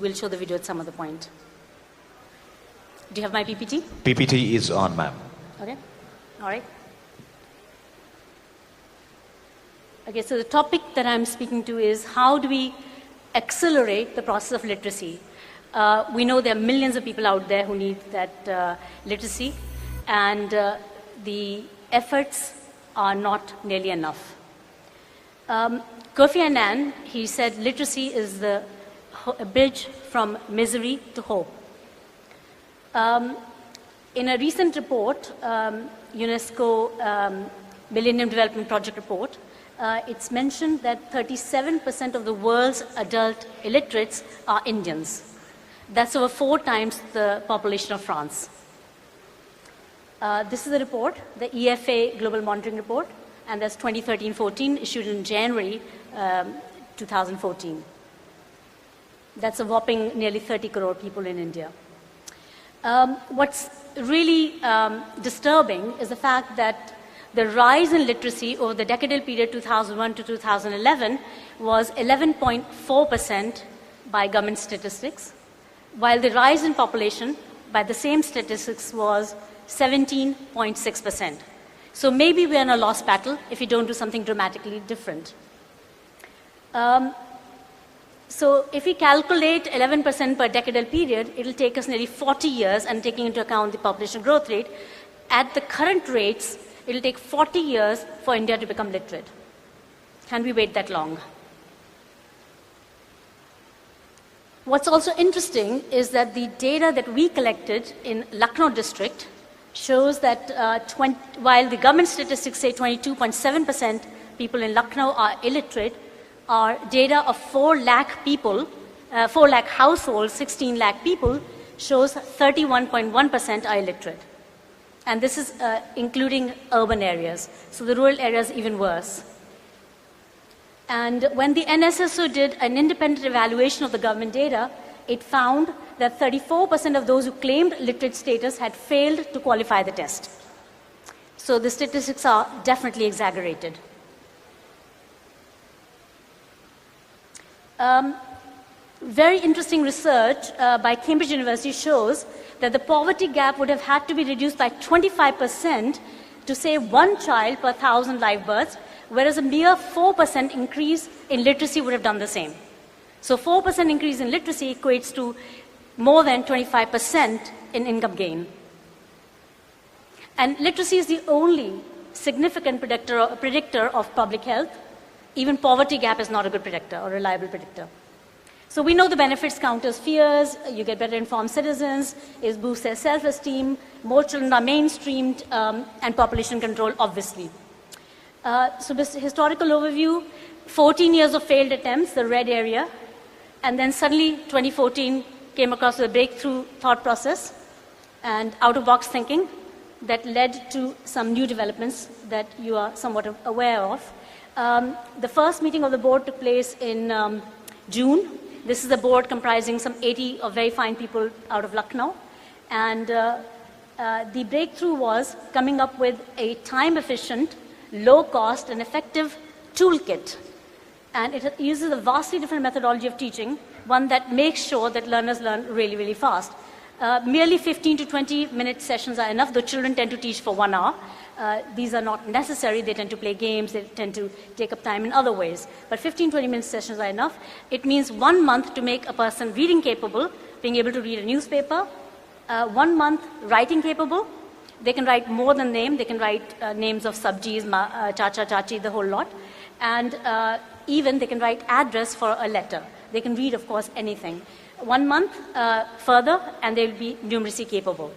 We'll show the video at some other point. Do you have my PPT? PPT is on, ma'am. Okay. All right. Okay, so the topic that I'm speaking to is how do we accelerate the process of literacy? We know there are millions of people out there who need that literacy, and the efforts are not nearly enough. Kofi Annan, he said literacy is the bridge from misery to hope. In a recent report, UNESCO Millennium Development Project report, it's mentioned that 37% of the world's adult illiterates are Indians. That's over 4 times the population of France. This is the report, the EFA Global Monitoring Report, and that's 2013-14, issued in January 2014. That's a whopping nearly 30 crore people in India. What's really disturbing is the fact that the rise in literacy over the decadal period 2001 to 2011 was 11.4% by government statistics, while the rise in population by the same statistics was 17.6%. So maybe we're in a lost battle if we don't do something dramatically different. So if we calculate 11% per decadal period, it'll take us nearly 40 years, and taking into account the population growth rate, at the current rates, it'll take 40 years for India to become literate. Can we wait that long? What's also interesting is that the data that we collected in Lucknow district shows that while the government statistics say 22.7% people in Lucknow are illiterate, our data of 4 lakh people, 4 lakh households, 16 lakh people, shows 31.1% are illiterate. And this is including urban areas. So the rural areas even worse. And when the NSSO did an independent evaluation of the government data, it found that 34% of those who claimed literate status had failed to qualify the test. So the statistics are definitely exaggerated. Very interesting research by Cambridge University shows that the poverty gap would have had to be reduced by 25% to save 1 child per 1,000 live births, whereas a mere 4% increase in literacy would have done the same. So 4% increase in literacy equates to more than 25% in income gain. And literacy is the only significant predictor of public health. Even poverty gap is not a good predictor or reliable predictor. So we know the benefits counters fears, you get better informed citizens, it boosts their self-esteem, more children are mainstreamed, and population control, obviously. So this historical overview, 14 years of failed attempts, the red area, and then suddenly 2014 came across a breakthrough thought process and out-of-box thinking that led to some new developments that you are somewhat aware of. The first meeting of the board took place in June. This is a board comprising some 80 of very fine people out of Lucknow. And the breakthrough was coming up with a time-efficient, low-cost, and effective toolkit. And it uses a vastly different methodology of teaching, one that makes sure that learners learn really, really fast. Merely 15 to 20-minute sessions are enough, though children tend to teach for 1 hour. These are not necessary. They tend to play games. They tend to take up time in other ways. But 15, 20-minute sessions are enough. It means 1 month to make a person reading capable, being able to read a newspaper. 1 month writing capable. They can write more than name. They can write names of sabjis, chacha, chachi, the whole lot. And even they can write address for a letter. They can read, of course, anything. 1 month further, and they will be numeracy capable.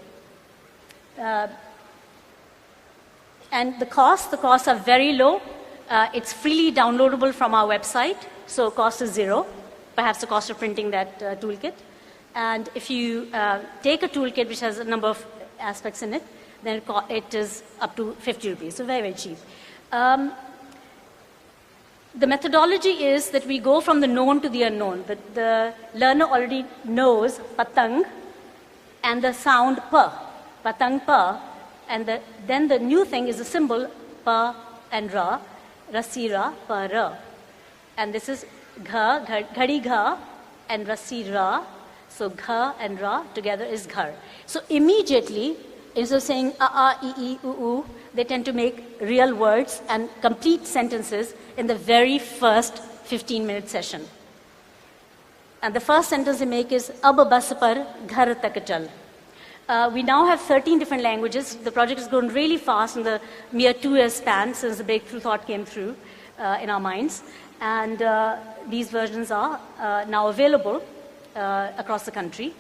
And the costs are very low. It's freely downloadable from our website, so cost is 0, perhaps the cost of printing that toolkit. And if you take a toolkit which has a number of aspects in it, then it is up to 50 rupees, so very, very cheap. The methodology is that we go from the known to the unknown. The learner already knows patang and the sound pa, patang pa, and then the new thing is the symbol pa and ra, rasira, pa ra. And this is gha, ghadi gha, and Rasi Ra. So Gha and Ra together is Ghar. So immediately, instead of saying I, U, they tend to make real words and complete sentences in the very first 15-minute session. And the first sentence they make is Ab bas par ghar tak chal. We now have 13 different languages. The project has grown really fast in the mere 2-year span since the breakthrough thought came through in our minds. And these versions are now available across the country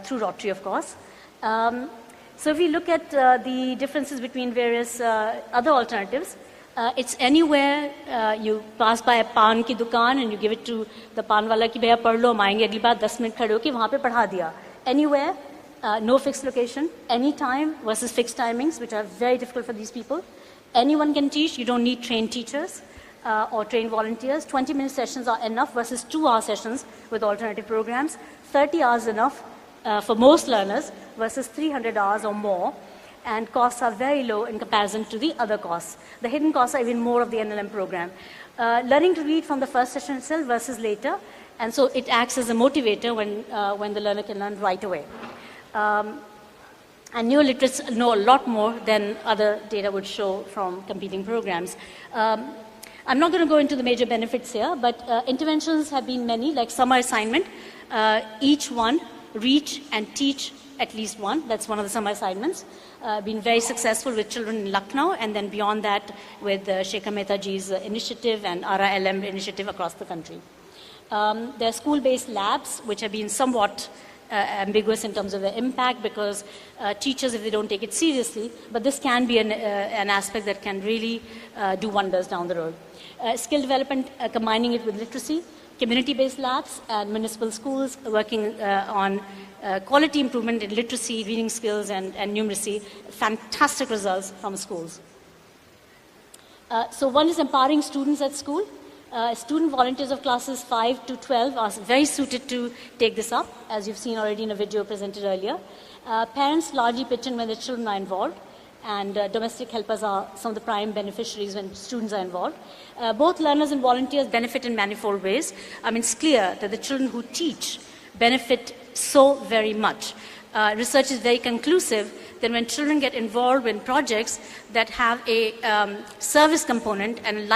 through Rotary, of course. So if we look at the differences between various other alternatives, it's anywhere you pass by a pan ki dukaan and you give it to the pan wala ki bhaiya padh lo, hum aayenge agli baar 10 minute khade ho ke wahan pe padha diya. Anywhere, no fixed location, any time versus fixed timings, which are very difficult for these people. Anyone can teach, you don't need trained teachers or trained volunteers. 20-minute sessions are enough versus 2-hour sessions with alternative programs. 30 hours enough for most learners versus 300 hours or more. And costs are very low in comparison to the other costs. The hidden costs are even more of the NLM program. Learning to read from the first session itself versus later, and so it acts as a motivator when the learner can learn right away. And neoliterates know a lot more than other data would show from competing programs. I'm not going to go into the major benefits here, but interventions have been many, like summer assignment. Each one, reach and teach at least one. That's one of the summer assignments. Been very successful with children in Lucknow, and then beyond that with Shekhar Mehta ji's initiative and RILM initiative across the country. There are school-based labs, which have been somewhat ambiguous in terms of their impact, because teachers, if they don't take it seriously, but this can be an aspect that can really do wonders down the road. Skill development, combining it with literacy, community-based labs, and municipal schools working on quality improvement in literacy, reading skills, and numeracy. Fantastic results from schools. So one is empowering students at school. Student volunteers of classes 5 to 12 are very suited to take this up, as you've seen already in a video presented earlier. Parents largely pitch in when their children are involved, and domestic helpers are some of the prime beneficiaries when students are involved. Both learners and volunteers benefit in manifold ways. I mean, it's clear that the children who teach benefit so very much. Research is very conclusive that when children get involved in projects that have a service component and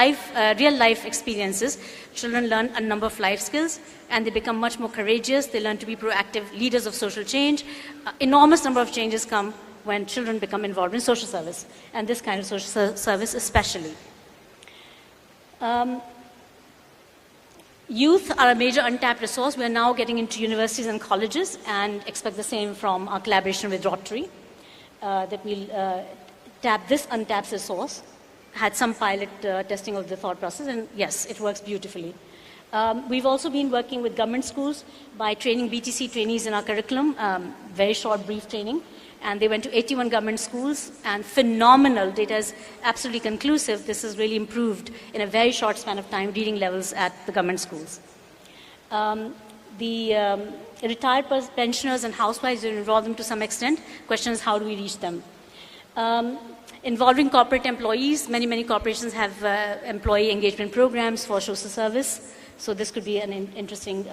real life experiences, children learn a number of life skills and they become much more courageous. They learn to be proactive leaders of social change. Enormous number of changes come when children become involved in social service, and this kind of social service especially. Youth are a major untapped resource. We are now getting into universities and colleges and expect the same from our collaboration with Rotary, that we'll tap this untapped resource. Had some pilot testing of the thought process, and yes, it works beautifully. We've also been working with government schools by training BTC trainees in our curriculum, very short, brief training. And they went to 81 government schools, and phenomenal. Data is absolutely conclusive. This has really improved in a very short span of time reading levels at the government schools. The retired pensioners and housewives, we involve them to some extent. Question is, how do we reach them? Involving corporate employees, many corporations have employee engagement programs for social service. So this could be an interesting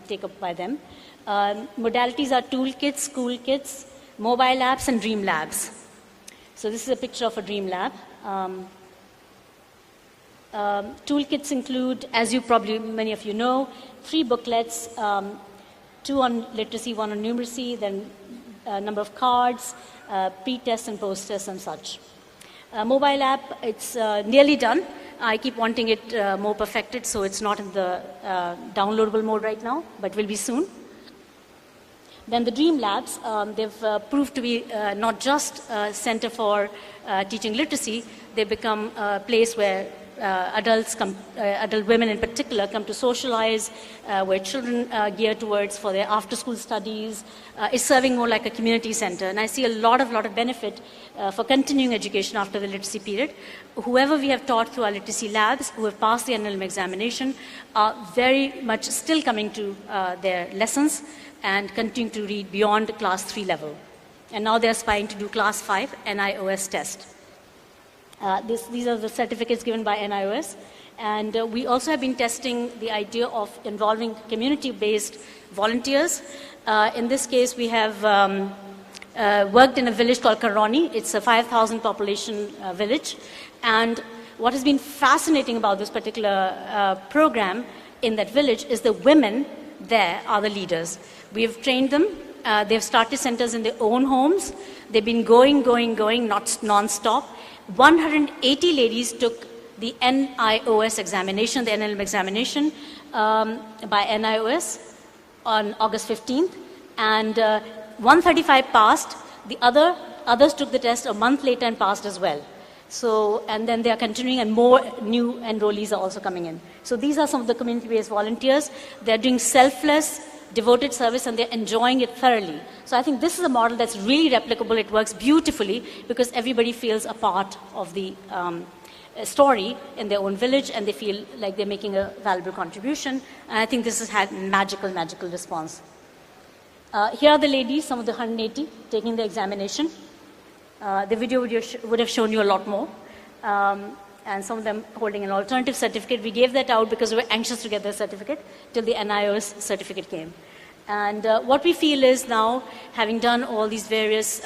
take-up by them. Modalities are toolkits, school kits, mobile apps, and dream labs. So this is a picture of a dream lab. Toolkits include, as you probably, many of you know, 3 booklets, 2 on literacy, 1 on numeracy, then a number of cards, pre-tests and post-tests and such. Mobile app, it's nearly done. I keep wanting it more perfected, so it's not in the downloadable mode right now, but will be soon. Then the Dream Labs, they've proved to be not just a center for teaching literacy, they become a place where adult women in particular come to socialize, where children gear towards for their after-school studies. It's serving more like a community center. And I see a lot of benefit for continuing education after the literacy period. Whoever we have taught through our literacy labs, who have passed the NLM examination, are very much still coming to their lessons and continuing to read beyond class 3 level. And now they're aspiring to do class 5 NIOS test. These are the certificates given by NIOS. And we also have been testing the idea of involving community-based volunteers. In this case, we have worked in a village called Karoni. It's a 5,000 population village. And what has been fascinating about this particular program in that village is the women there are the leaders. We have trained them. They've started centers in their own homes. They've been going, not non-stop. 180 ladies took the NIOS examination, the NLM examination by NIOS on August 15th. And 135 passed. The others took the test a month later and passed as well. So, and then they are continuing, and more new enrollees are also coming in. So these are some of the community-based volunteers. They're doing selfless, devoted service, and they're enjoying it thoroughly. So I think this is a model that's really replicable. It works beautifully because everybody feels a part of the story in their own village, and they feel like they're making a valuable contribution. And I think this has had magical response. Here are the ladies, some of the 180, taking the examination. The video would have shown you a lot more. And some of them holding an alternative certificate. We gave that out because we were anxious to get their certificate till the NIOS certificate came. And what we feel is now, having done all these various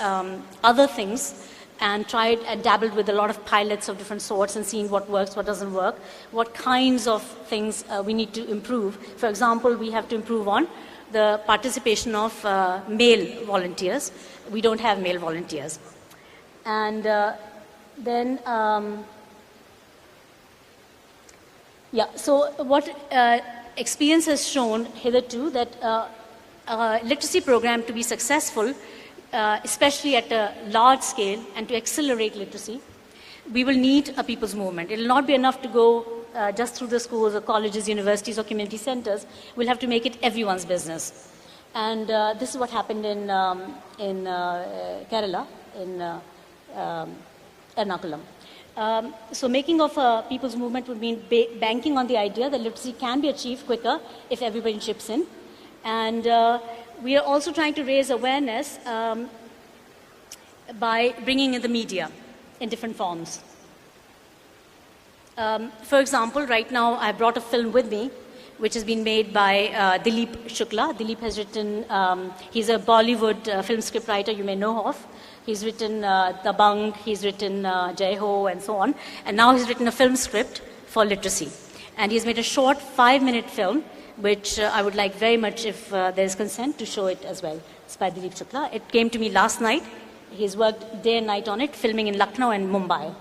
other things and tried and dabbled with a lot of pilots of different sorts and seeing what works, what doesn't work, what kinds of things we need to improve. For example, we have to improve on the participation of male volunteers. We don't have male volunteers. And then, so what experience has shown hitherto that literacy program to be successful, especially at a large scale and to accelerate literacy, we will need a people's movement. It will not be enough to go just through the schools or colleges, universities or community centers. We'll have to make it everyone's business. And this is what happened in Kerala, in Ernakulam. So making of a people's movement would mean banking on the idea that literacy can be achieved quicker if everybody chips in. And we are also trying to raise awareness by bringing in the media in different forms. For example, right now I brought a film with me which has been made by Dilip Shukla. Dilip has written, he's a Bollywood film scriptwriter you may know of. He's written Dabang, he's written Jai Ho, and so on. And now he's written a film script for literacy. And he's made a short 5-minute film, which I would like very much, if there's consent, to show it as well. It's by Dilip Shukla. It came to me last night. He's worked day and night on it, filming in Lucknow and Mumbai.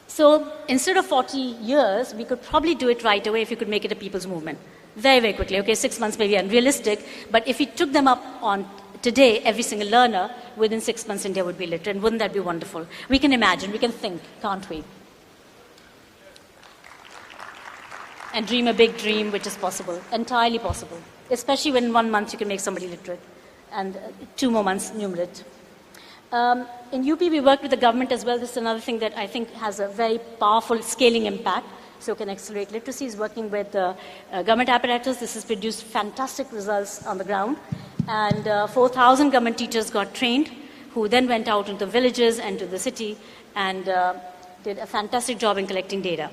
So instead of 40 years, we could probably do it right away if you could make it a people's movement. Very quickly. Okay, 6 months may be unrealistic, but if we took them up on today, every single learner, within 6 months, India would be literate. And wouldn't that be wonderful? We can imagine, we can think, can't we? And dream a big dream, which is possible, entirely possible. Especially when in 1 month you can make somebody literate, and 2 more months numerate. In UP, we worked with the government as well. This is another thing that I think has a very powerful scaling impact. So can accelerate literacy, is working with government apparatus. This has produced fantastic results on the ground. And 4,000 government teachers got trained, who then went out into villages and to the city and did a fantastic job in collecting data.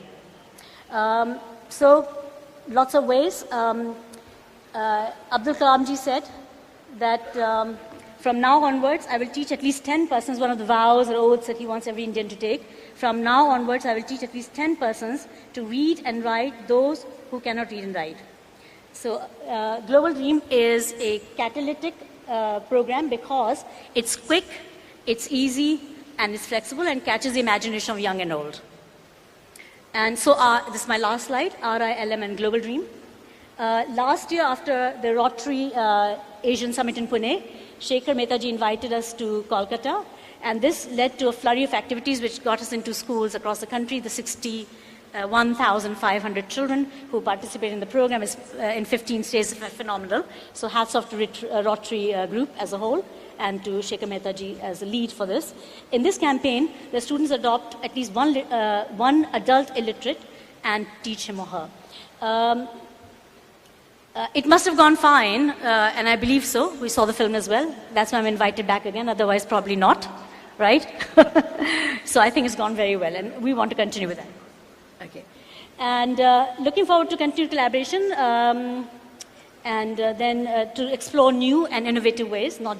So lots of ways. Abdul Kalam ji said that from now onwards, I will teach at least 10 persons, one of the vows or oaths that he wants every Indian to take. From now onwards, I will teach at least 10 persons to read and write those who cannot read and write. So Global Dream is a catalytic program because it's quick, it's easy, and it's flexible and catches the imagination of young and old. And so this is my last slide, RILM and Global Dream. Last year, after the Rotary Asian Summit in Pune, Shekhar Mehta ji invited us to Kolkata, and this led to a flurry of activities which got us into schools across the country. The 61,500 children who participate in the program is in 15 states is phenomenal. So hats off to Rotary group as a whole and to Shekhar Mehta ji as the lead for this. In this campaign, the students adopt at least one adult illiterate and teach him or her. It must have gone fine, and I believe so. We saw the film as well. That's why I'm invited back again, otherwise probably not. right? So I think it's gone very well, and we want to continue with that. Okay. And looking forward to continued collaboration, and then to explore new and innovative ways, not